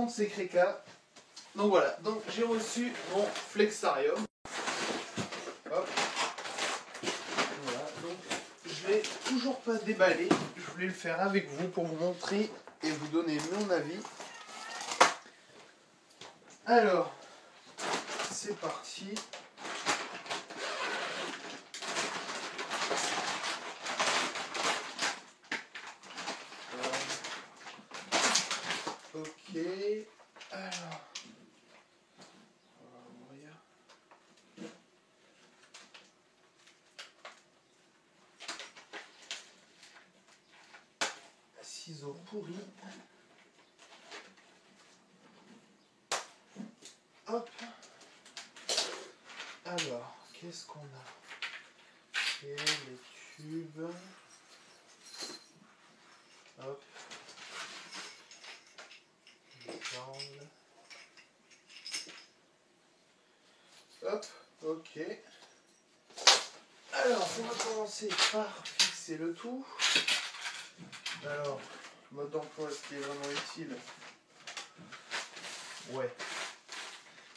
monde s'écréca. Donc voilà, donc j'ai reçu mon Flexarium. Hop. Voilà, donc je l'ai toujours pas déballé. Je voulais le faire avec vous pour vous montrer et vous donner mon avis. Alors, c'est parti. Ok, alors, on va ouvrir. Ciseaux pourris. Hop. Alors, qu'est-ce qu'on a? Et les tubes. Hop. Les angles. Hop, ok. Alors, on va commencer par fixer le tout. Alors, mode d'emploi, est-ce qu'il est vraiment utile? Ouais.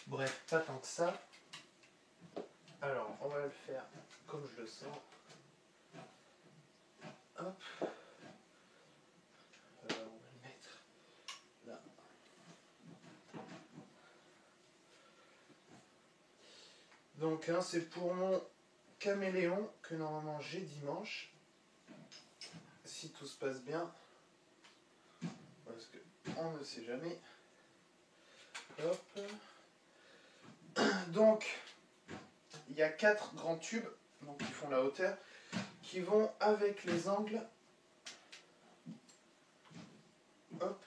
Bref, pas tant que ça. Alors, on va le faire comme je le sens. Hop. On va le mettre là. Donc, hein, c'est pour mon caméléon que normalement j'ai dimanche. Si tout se passe bien. Parce que on ne sait jamais. Hop. Donc, il y a 4 grands tubes, donc qui font la hauteur, qui vont avec les angles. Hop.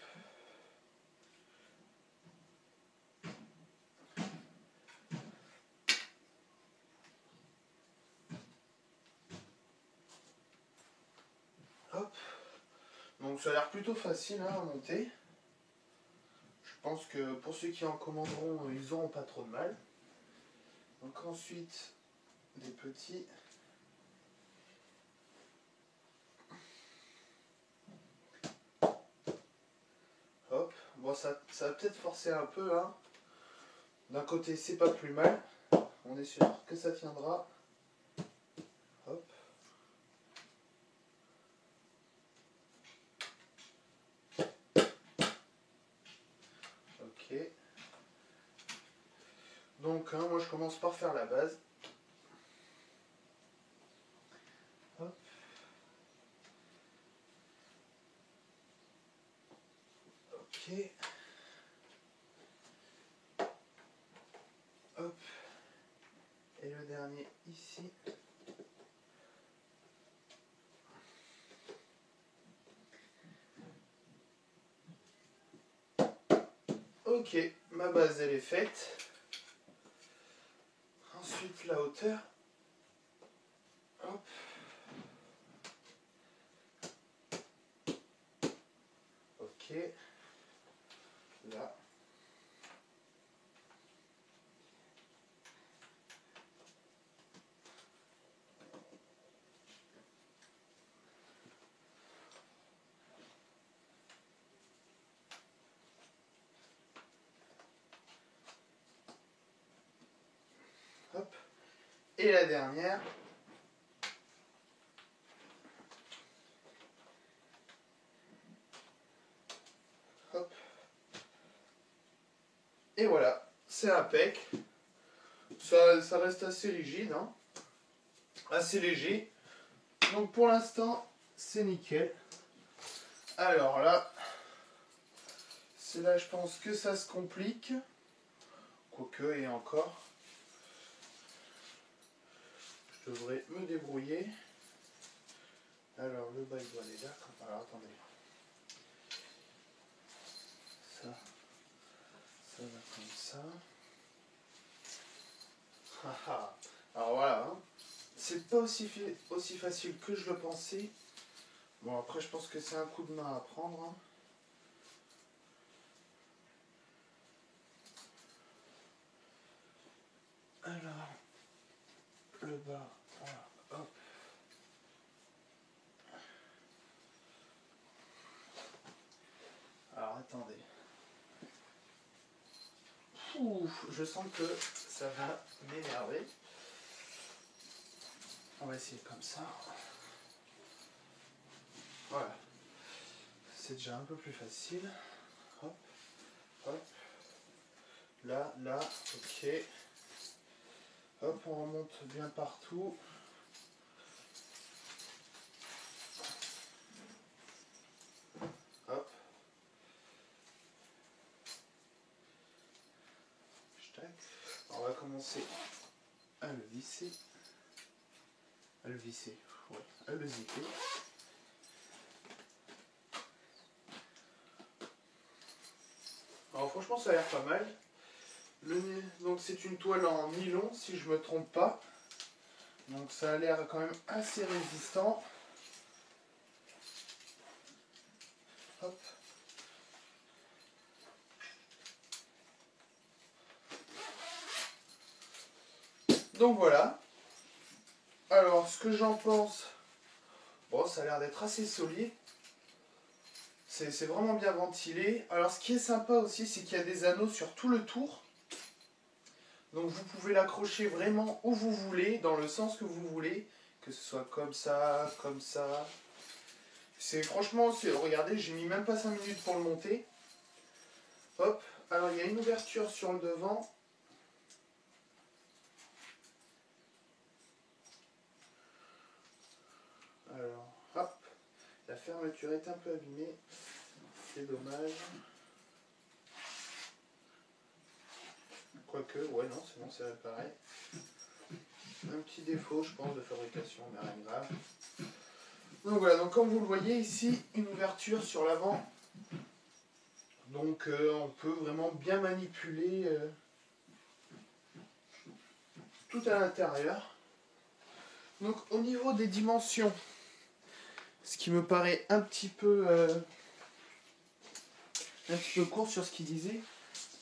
Hop. Donc ça a l'air plutôt facile hein, à monter. Je pense que pour ceux qui en commanderont, ils n'auront pas trop de mal. Donc ensuite, des petits. Hop. Bon, ça va peut-être forcer un peu. Hein. D'un côté, c'est pas plus mal. On est sûr que ça tiendra. Hop. Ok. Donc, hein, moi je commence par faire la base. Hop. Ok. Hop. Et le dernier ici. Ok, ma base elle est faite. Ensuite la hauteur. Hop. Ok. Là. Hop. Et la dernière. Hop. Et voilà, c'est impec. Ça reste assez rigide, hein. Assez léger. Donc pour l'instant, c'est nickel. Alors là, c'est là je pense que ça se complique. Quoique, et encore. Je devrais me débrouiller. Alors le bas il doit aller là. Alors attendez. Ça va comme ça. Alors voilà, hein. C'est pas aussi facile que je le pensais. Bon après je pense que c'est un coup de main à prendre. Hein. Alors, le bas, voilà, hop. Alors attendez. Ouh, je sens que ça va m'énerver. On va essayer comme ça. Voilà. C'est déjà un peu plus facile. Hop, hop. Là, là, ok. Hop, on remonte bien partout. Hop. On va commencer à le visser. À le visser, ouais, à le zipper. Alors franchement ça a l'air pas mal. Donc c'est une toile en nylon si je me trompe pas. Donc ça a l'air quand même assez résistant. Hop. Donc voilà. Alors ce que j'en pense, bon ça a l'air d'être assez solide. C'est vraiment bien ventilé. Alors ce qui est sympa aussi, c'est qu'il y a des anneaux sur tout le tour. Donc vous pouvez l'accrocher vraiment où vous voulez, dans le sens que vous voulez. Que ce soit comme ça, comme ça. Franchement, regardez, j'ai mis même pas 5 minutes pour le monter. Hop, alors il y a une ouverture sur le devant. Alors, hop, la fermeture est un peu abîmée. C'est dommage. Quoique, ouais, non, c'est bon, c'est réparé. Un petit défaut, je pense, de fabrication, mais rien de grave. Donc voilà, donc comme vous le voyez ici, une ouverture sur l'avant. Donc on peut vraiment bien manipuler tout à l'intérieur. Donc au niveau des dimensions, ce qui me paraît un petit peu court sur ce qu'il disait.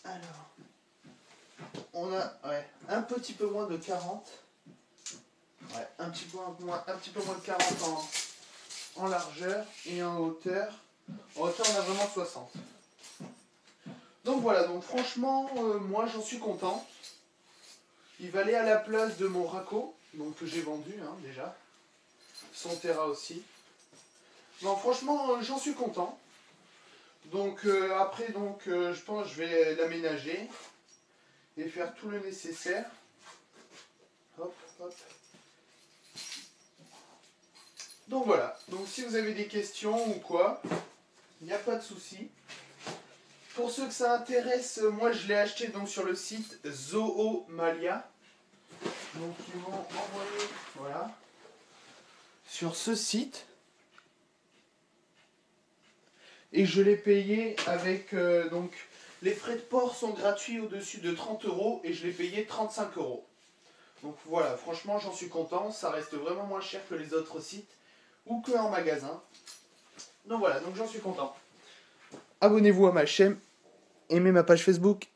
Alors, on a un petit peu moins de 40. Ouais, un petit peu moins de 40 en largeur et en hauteur. En hauteur, on a vraiment 60. Donc voilà, donc franchement, moi j'en suis content. Il valait à la place de mon Raco, donc que j'ai vendu déjà. Son Terra aussi. Non, franchement, j'en suis content. Donc après, je pense que je vais l'aménager et faire tout le nécessaire. Hop, hop. Donc voilà. Donc si vous avez des questions ou quoi, il n'y a pas de souci. Pour ceux que ça intéresse, moi je l'ai acheté donc sur le site Zoomalia. Donc ils m'ont envoyé, voilà, sur ce site. Et je l'ai payé avec, donc, les frais de port sont gratuits au-dessus de 30 € et je l'ai payé 35 €. Donc voilà, franchement j'en suis content, ça reste vraiment moins cher que les autres sites ou que en magasin. Donc voilà, donc j'en suis content. Abonnez-vous à ma chaîne, aimez ma page Facebook.